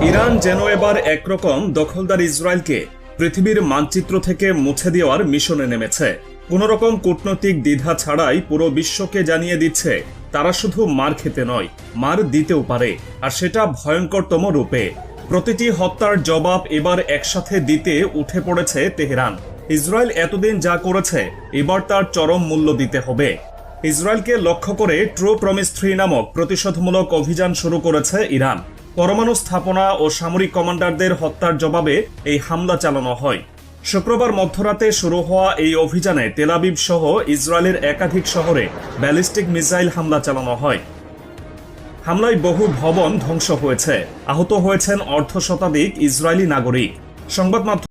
Iran যেন এবার একরকম দখলদার ইসরায়েলকে পৃথিবীর মানচিত্র থেকে মুছে দেওয়ার মিশনে নেমেছে। কোন রকম কূটনৈতিক দ্বিধা ছাড়াই পুরো বিশ্বকে জানিয়ে দিচ্ছে তারা শুধু মার খেতে নয়, মার দিতেও পারে, আর সেটা ভয়ঙ্করতম রূপে। প্রতিটি হত্যার জবাব এবার একসাথে দিতে উঠে পড়েছে তেহরান। ইসরায়েল এতদিন যা করেছে এবার তার চরম মূল্য দিতে হবে। ইসরায়েলকে লক্ষ্য করে ট্রু প্রমিস 3 নামক প্রতিশোধমূলক অভিযান শুরু করেছে ইরান। পরমাণু স্থাপনা ও সামরিক কমান্ডারদের হত্যার জবাবে এই হামলা চালানো হয়। শুক্রবার মধ্যরাতে শুরু হওয়া এই অভিযানে তেল আবিব সহ ইসরায়েলের একাধিক শহরে ব্যালিস্টিক মিসাইল হামলা চালানো হয়। হামলায় বহু ভবন ধ্বংস হয়েছে, আহত হয়েছেন অর্ধশতাধিক ইসরায়েলি নাগরিক। সংবাদ মাধ্যম